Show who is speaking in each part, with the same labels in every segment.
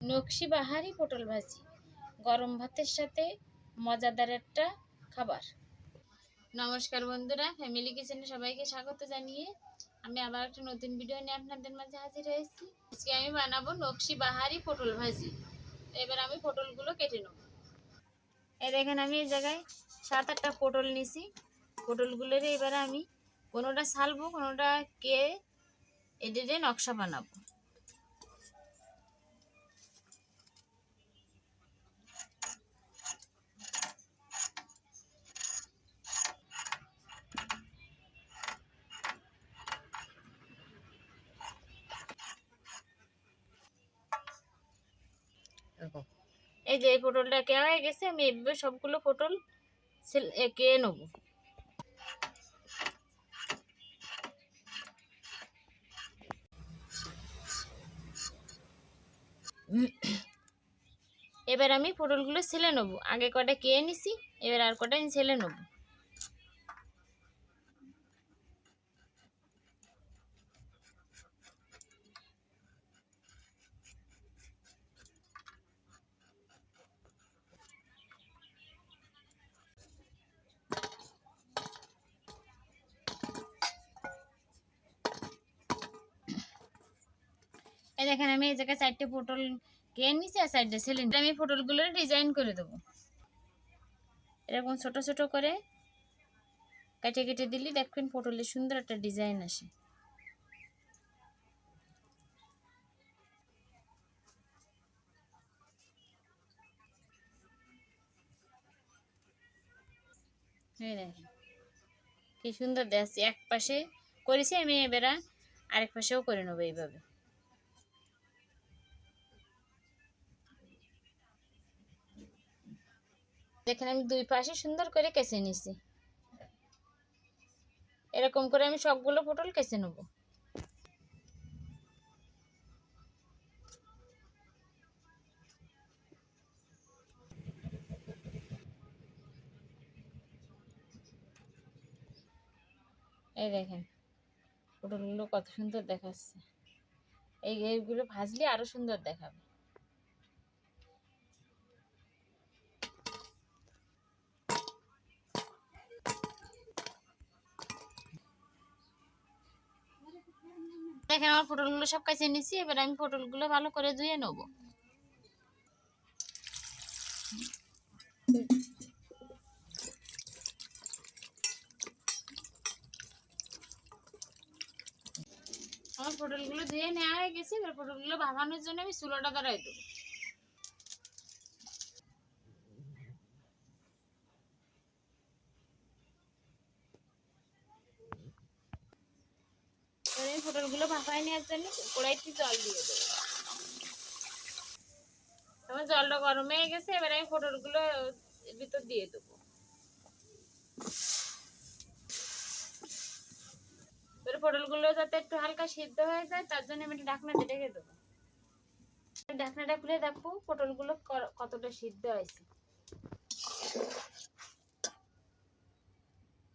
Speaker 1: নকশি বাহারি পটল ভাজি গরম ভাতের সাথে মজাদার একটা খাবার। নমস্কার বন্ধুরা, ফ্যামিলি কিচেনে সবাইকে স্বাগত জানিয়ে আমি আবার একটা নতুন ভিডিও নিয়ে আপনাদের মাঝে হাজির হয়েছি। আজকে আমি বানাবো নকশি বাহারি পটল ভাজি। এবার আমি পটলগুলো কেটে নেব। এই দেখেন আমি এই জায়গায় 7-8টা পটল নিছি। পটলগুলোর এবার আমি কোনোটা ছালবো, কোনোটা এডে নকশা বানাবো। এই যে এই পটলটা কেয়া হয়ে গেছে, আমি এভাবে সবগুলো পটল কেটে নেব। এবার আমি পটলগুলো ছেলে নেব। আগে কটা কেটে নিছি, এবার আর কটা আমি ছেলে নেব। এই দেখেন আমি এই জায়গায় 4টে পটল কেটে নিছি আর 4টে ছেলে নিছি। আমি পটলগুলো ডিজাইন করে দেবো। এরকম ছোট ছোট করে কেটে কেটে দিলে দেখবেন পটলের সুন্দর একটা ডিজাইন আসে। এই দেখেন কি সুন্দর দেখছি। এক পাশে করেছি আমি, এবার আরেক পাশেও করে নেবো এইভাবে। দেখেন আমি দুই পাশে সুন্দর করে কেচে নিছি। এরকম করে আমি সবগুলো পটল কেচে নেব। এই দেখেন পটলগুলো কত সুন্দর দেখাচ্ছে। এইগুলো ভাজলে আরো সুন্দর দেখাবে। দেখেন আমার পটলগুলো সব কেচে নিচ্ছি। এবার আমি পটলগুলো ভালো করে ধুয়ে নেব। আমার পটলগুলো ধুয়ে নেওয়া হয়ে গেছে। এবার পটলগুলো ভাপানোর জন্য আমি চুলাটা ধরাই দেবো। এবার আমি পটলগুলো ভাপায় নেওয়ার জন্য কড়াইতে জল দিয়ে দেবো। আমার জলটা গরম হয়ে গেছে। এবার আমি পটলগুলো এর ভিতর দিয়ে দেবো। এবার পটলগুলো যাতে একটু হালকা সিদ্ধ হয়ে যায় তার জন্য আমি ঢাকনাটা ঢেকে দেবো। ঢাকনাটা খুলে দেখবো পটলগুলো কতটা সিদ্ধ হয়েছে।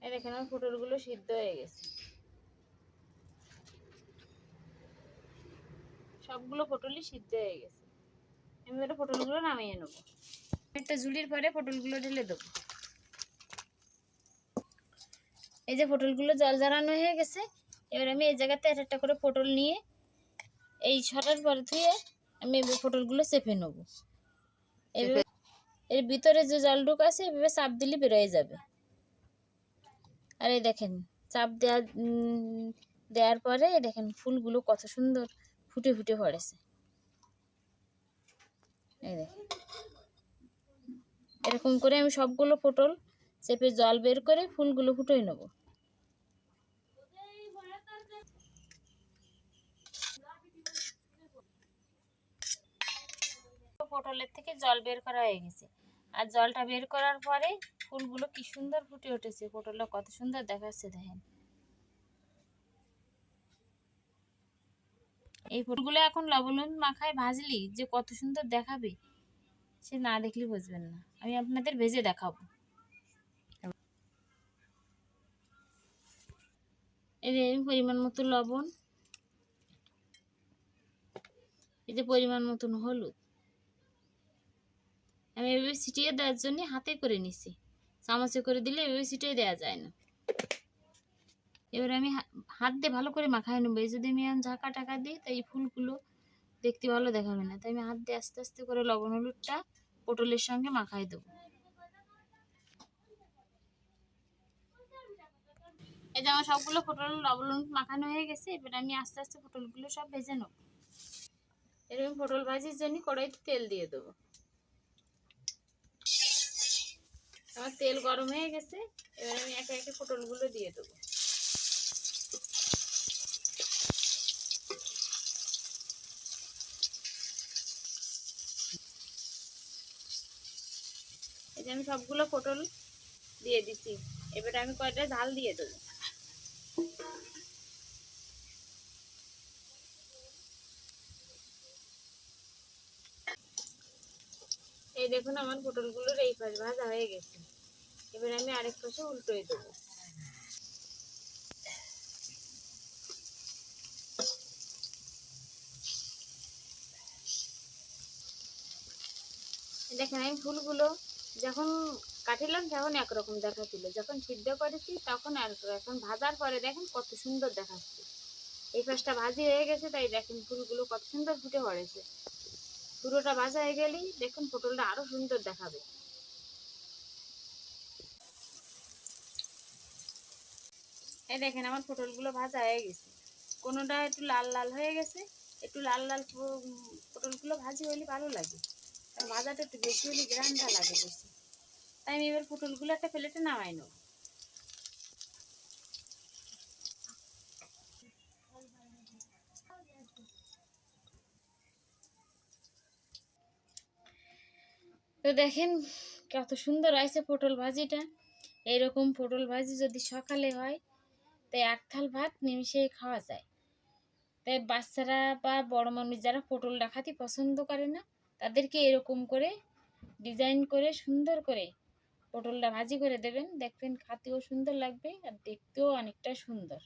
Speaker 1: এই দেখেন আমার পটলগুলো সিদ্ধ হয়ে গেছে। সবগুলো পটলই সিদ্ধ হয়ে গেছে। আমি এবার পটলগুলো নামিয়ে নেবো। একটা ঝুলির পরে পটলগুলো ঢেলে দেবো। এই যে পটলগুলো জল ঝরানো হয়ে গেছে। এবার আমি এই জায়গাতে একটা করে পটল নিয়ে এই ছটার পরে ধুয়ে আমি এবার পটলগুলো চেপে নেবো। এর ভিতরে যে জলটুকু আছে এভাবে চাপ দিলে বেরোয় যাবে। আর এই দেখেন চাপ দেওয়ার পরে দেখেন ফুলগুলো কত সুন্দর ফুটে ফুটে পড়েছে। এই দেখেন এরকম করে আমি সবগুলো পটল চেপে জল বের করে ফুলগুলো ফুটিয়ে নেব। পটলের থেকে জল বের করা হয়ে গেছে। আর জলটা বের করার পরে ফুলগুলো কি সুন্দর ফুটে উঠেছে। পটলটা কত সুন্দর দেখাচ্ছে দেখেন। এই ফুলগুলো এখন লবণ মাখায় ভাজলি যে কত সুন্দর দেখাবে, সে না দেখলে বুঝবেন না। আমি আপনাদের ভেজে দেখাবো। এই পরিমাণ মতো লবণ, এই যে পরিমাণ মতন হলুদ, আমি এভাবে ছিটিয়ে দেওয়ার জন্য হাতে করে নিছি, চামচে করে দিলে এভাবে ছিটিয়ে দেওয়া যায় না। এবার আমি হাত দিয়ে ভালো করে মাখায় নেবো। এই যদি আমি ঝাঁকা টাকা দিই তাই এই ফুলগুলো দেখতে ভালো দেখাবে না, তাই আমি হাত দিয়ে আস্তে আস্তে করে লবণ হলুদটা পটলের সঙ্গে মাখাই দেবো। এই যে আমার সবগুলো পটল লবণ হলুদ মাখানো হয়ে গেছে। এবার আমি আস্তে আস্তে পটলগুলো সব ভেজে নেবো। এরকম পটল ভাজির জন্য কড়াইতে তেল দিয়ে দেবো। আমার তেল গরম হয়ে গেছে, এবার আমি একে একে পটলগুলো দিয়ে দেবো। এই যে আমি সবগুলো পটল দিয়ে দিছি, এবারে আমি কয়টা ঝাল দিয়ে দেবো। এই দেখুন আমার পটলগুলোর এই পাশ ভাজা হয়ে গেছে, এবার আমি আরেক পাশে উল্টোই দেবো। দেখেন আমি ফুলগুলো যখন কাটিলাম তখন একরকম দেখাচ্ছিল, যখন সিদ্ধ করেছি তখন আর এখন ভাজার পরে দেখেন কত সুন্দর দেখাচ্ছে। এই পাশটা ভাজি হয়ে গেছে, তাই দেখেন ফুলগুলো কত সুন্দর ফুটে পড়েছে। পুরোটা ভাজা হয়ে গেলেই দেখুন পটলটা আরো সুন্দর দেখাবে। এই দেখেন আমার পটলগুলো ভাজা হয়ে গেছে, কোনোটা একটু লাল লাল হয়ে গেছে। একটু লাল লাল পটলগুলো ভাজি হলে ভালো লাগে, ভাজাটা একটু বেশি হলে গ্রানটা লাগে বেশি। তাই আমি এবার পটলগুলো একটা প্লেটে নামাই নেব। তো দেখেন কত সুন্দর আছে পটল ভাজিটা। এইরকম পটল ভাজি যদি সকালে হয় তাই এক থাল ভাত নিমিশে খাওয়া যায়। তাই বাচ্চারা বা বড় মানুষ যারা পটলটা খেতে পছন্দ করে না, তাদেরকে এরকম করে ডিজাইন করে সুন্দর করে পটলটা ভাজি করে দেবেন, দেখবেন খেতেও সুন্দর লাগবে আর দেখতেও অনেকটা সুন্দর।